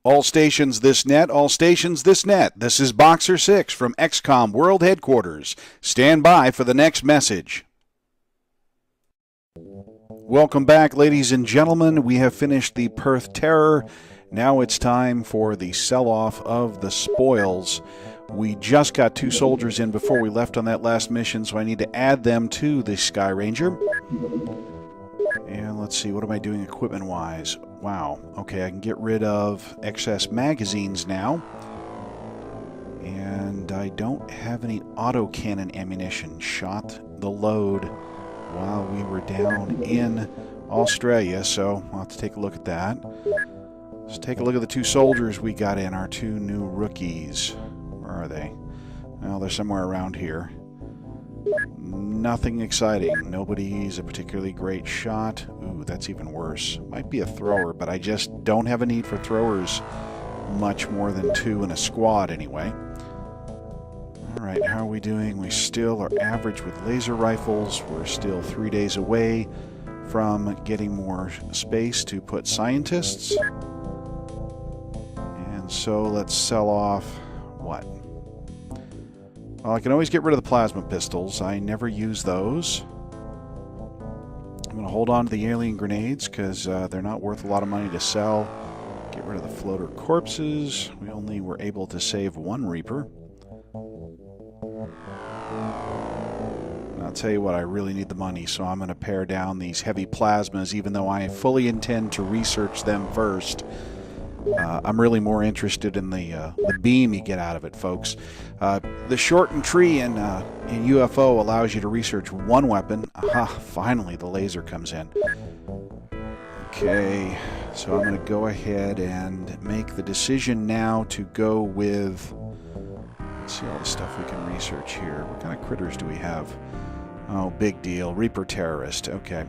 All stations this net, all stations this net. This is Boxer 6 from Xcom World Headquarters. Stand by for the next message. Welcome back, ladies and gentlemen. We have finished the Perth Terror. Now it's time for the sell-off of the spoils. We just got 2 soldiers in before we left on that last mission, so I need to add them to the Sky Ranger. And let's see, what am I doing equipment-wise? Wow, okay, I can get rid of excess magazines now. And I don't have any autocannon ammunition. Shot the load while we were down in Australia, so I'll have to take a look at that. Let's take a look at the 2 soldiers we got in, our 2 new rookies. Where are they? Well, they're somewhere around here. Nothing exciting. Nobody's a particularly great shot. Ooh, that's even worse. Might be a thrower, but I just don't have a need for throwers much more than 2 in a squad anyway. Alright, how are we doing? We still are average with laser rifles. We're still 3 days away from getting more space to put scientists. And so let's sell off what? Well, I can always get rid of the plasma pistols. I never use those. I'm going to hold on to the alien grenades because they're not worth a lot of money to sell. Get rid of the floater corpses. We only were able to save 1 Reaper. And I'll tell you what, I really need the money, so I'm going to pare down these heavy plasmas, even though I fully intend to research them first. I'm really more interested in the beam you get out of it, folks. The shortened tree in UFO allows you to research 1 weapon. Aha, finally the laser comes in. Okay, so I'm going to go ahead and make the decision now to go with... Let's see all the stuff we can research here. What kind of critters do we have? Oh, big deal. Reaper Terrorist. Okay.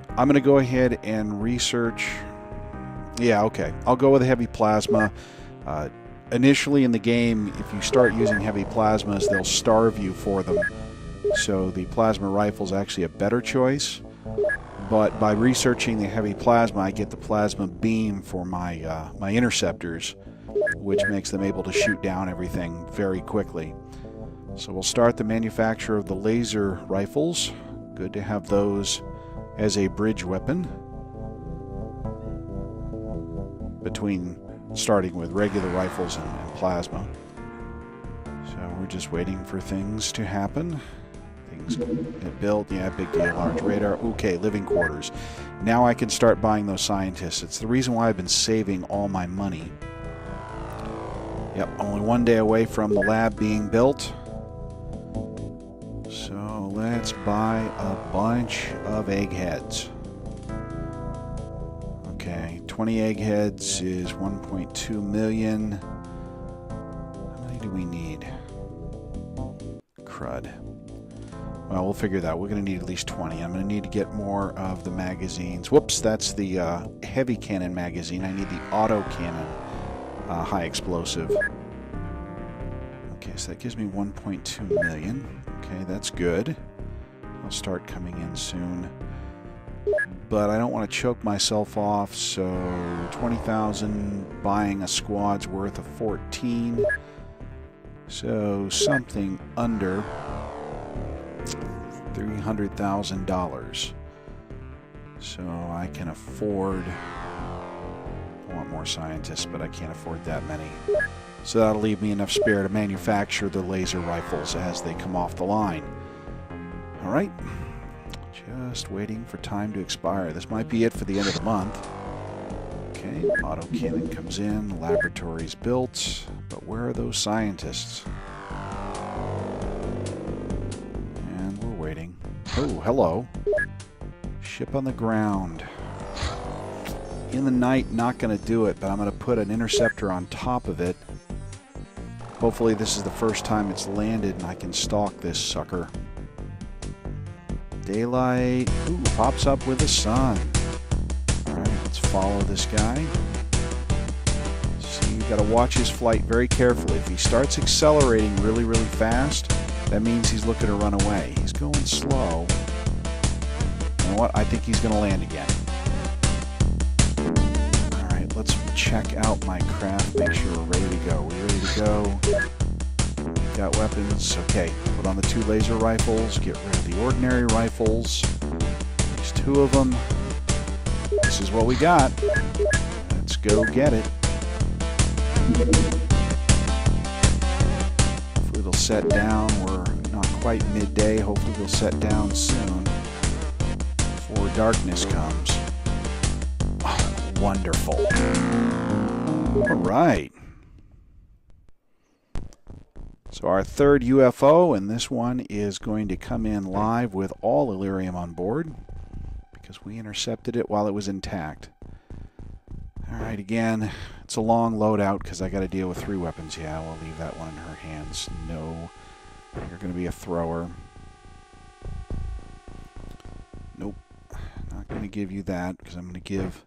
I'm going to go ahead and research... Yeah, okay. I'll go with a heavy plasma. Initially in the game, if you start using heavy plasmas, they'll starve you for them. So the plasma rifle is actually a better choice. But by researching the heavy plasma, I get the plasma beam for my my interceptors, which makes them able to shoot down everything very quickly. So we'll start the manufacture of the laser rifles. Good to have those as a bridge weapon between starting with regular rifles and plasma. So we're just waiting for things to happen. Things get built. Yeah, big deal. Large radar. Okay, living quarters. Now I can start buying those scientists. It's the reason why I've been saving all my money. Yep, only 1 day away from the lab being built. So let's buy a bunch of eggheads. Okay, 20 eggheads is 1.2 million. How many do we need? Crud. Well, we'll figure that out. We're going to need at least 20. I'm going to need to get more of the magazines. Whoops, that's the heavy cannon magazine. I need the auto cannon high explosive. Okay, so that gives me 1.2 million. Okay, that's good. I'll start coming in soon. But I don't want to choke myself off, so 20,000 buying a squad's worth of 14. So something under $300,000. So I can afford... I want more scientists, but I can't afford that many. So that'll leave me enough spare to manufacture the laser rifles as they come off the line. Alright. Just waiting for time to expire. This might be it for the end of the month. Okay, autocannon comes in, the laboratory's built, but where are those scientists? And we're waiting. Oh, hello. Ship on the ground. In the night, not going to do it, but I'm going to put an interceptor on top of it. Hopefully this is the first time it's landed and I can stalk this sucker. Daylight. Ooh, pops up with the sun. Alright, let's follow this guy. See, you've got to watch his flight very carefully. If he starts accelerating really, really fast, that means he's looking to run away. He's going slow. You know what? I think he's going to land again. Alright, let's check out my craft, make sure we're ready to go. We're ready to go. Got weapons. Okay, put on the 2 laser rifles, get rid of the ordinary rifles. There's 2 of them. This is what we got. Let's go get it. Hopefully they'll set down. We're not quite midday. Hopefully they'll set down soon before darkness comes. Oh, wonderful. All right. So our 3rd UFO, and this one is going to come in live with all Illyrium on board because we intercepted it while it was intact. All right, again, it's a long loadout because I got to deal with 3 weapons. Yeah, we'll leave that one in her hands. No, you're going to be a thrower. Nope, not going to give you that because I'm going to give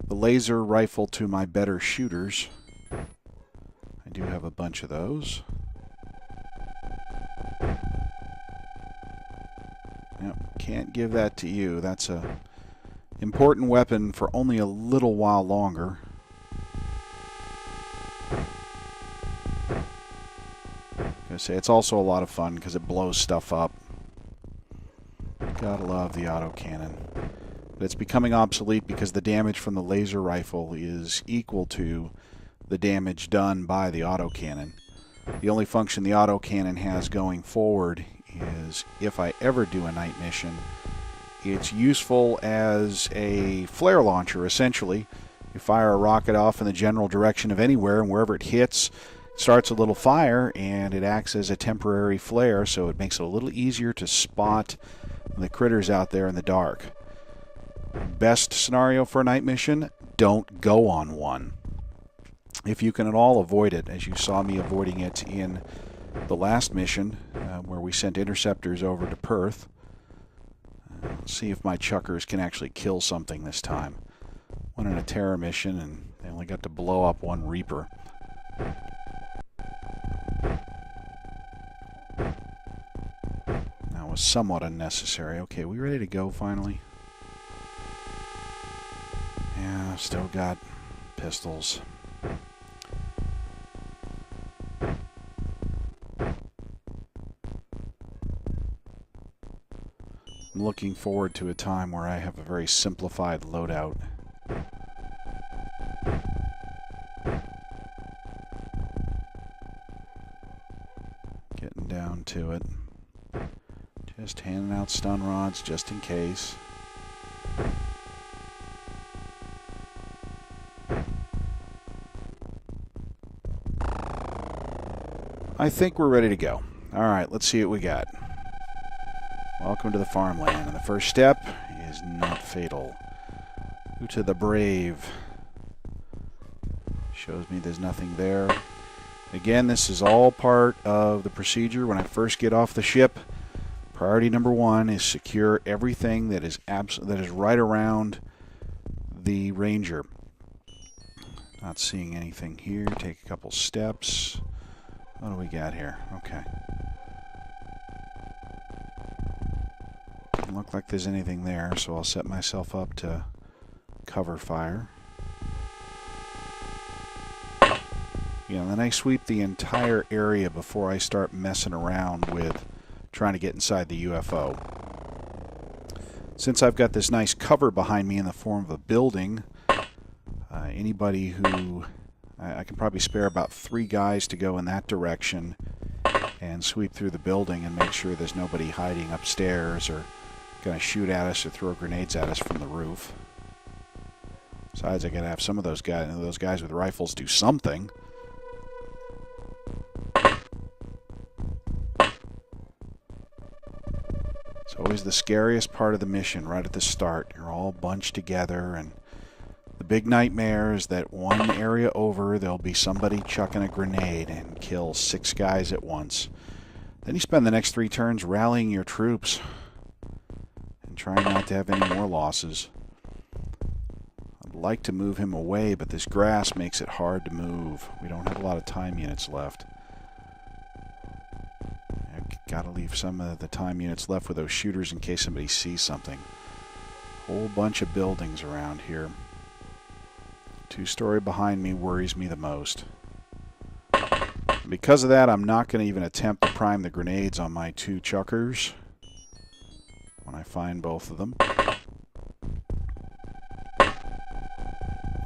the laser rifle to my better shooters. I do have a bunch of those. Yep, can't give that to you. That's a important weapon for only a little while longer. I say it's also a lot of fun because it blows stuff up. Gotta love the autocannon. But it's becoming obsolete because the damage from the laser rifle is equal to the damage done by the autocannon. The only function the autocannon has going forward is if I ever do a night mission, it's useful as a flare launcher, essentially. You fire a rocket off in the general direction of anywhere, and wherever it hits, it starts a little fire, and it acts as a temporary flare, so it makes it a little easier to spot the critters out there in the dark. Best scenario for a night mission, don't go on one. If you can at all avoid it, as you saw me avoiding it in the last mission, where we sent interceptors over to Perth. Let's see if my chuckers can actually kill something this time. Went on a terror mission and they only got to blow up 1 Reaper. That was somewhat unnecessary. Okay, we ready to go finally? Yeah, still got pistols. I'm looking forward to a time where I have a very simplified loadout. Getting down to it. Just handing out stun rods just in case. I think we're ready to go. All right, let's see what we got. Welcome to the farmland, and the first step is not fatal. Who to the brave? Shows me there's nothing there. Again, this is all part of the procedure when I first get off the ship. Priority number 1 is secure everything that is right around the Ranger. Not seeing anything here. Take a couple steps. What do we got here? Okay. Doesn't look like there's anything there, so I'll set myself up to cover fire. You know, then I sweep the entire area before I start messing around with trying to get inside the UFO. Since I've got this nice cover behind me in the form of a building, anybody who... I can probably spare about 3 guys to go in that direction and sweep through the building and make sure there's nobody hiding upstairs or going to shoot at us or throw grenades at us from the roof. Besides, I got to have some of those guys with rifles do something. It's always the scariest part of the mission right at the start. You're all bunched together, and the big nightmare is that one area over, there'll be somebody chucking a grenade and kill 6 guys at once. Then you spend the next 3 turns rallying your troops and trying not to have any more losses. I'd like to move him away, but this grass makes it hard to move. We don't have a lot of time units left. I've got to leave some of the time units left with those shooters in case somebody sees something. Whole bunch of buildings around here. Two-story behind me worries me the most. Because of that, I'm not going to even attempt to prime the grenades on my two chuckers when I find both of them. What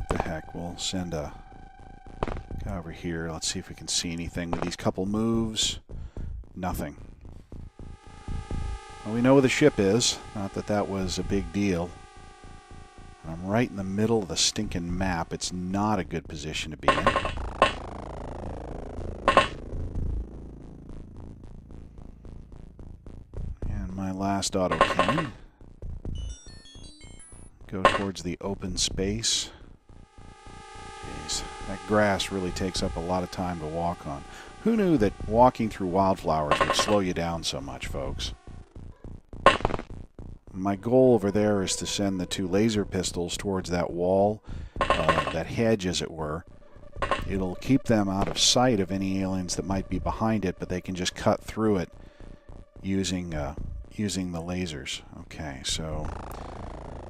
the heck? We'll send a guy over here. Let's see if we can see anything with these couple moves. Nothing. Well, we know where the ship is. Not that that was a big deal. I'm right in the middle of the stinking map. It's not a good position to be in. And my last auto cannon. Go towards the open space. Jeez, that grass really takes up a lot of time to walk on. Who knew that walking through wildflowers would slow you down so much, folks? My goal over there is to send the two laser pistols towards that wall, that hedge as it were. It'll keep them out of sight of any aliens that might be behind it, but they can just cut through it using the lasers. Okay, so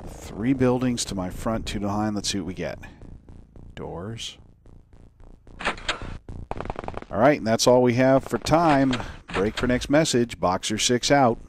3 buildings to my front, 2 behind. Let's see what we get. Doors. All right, and that's all we have for time. Break for next message. Boxer 6 out.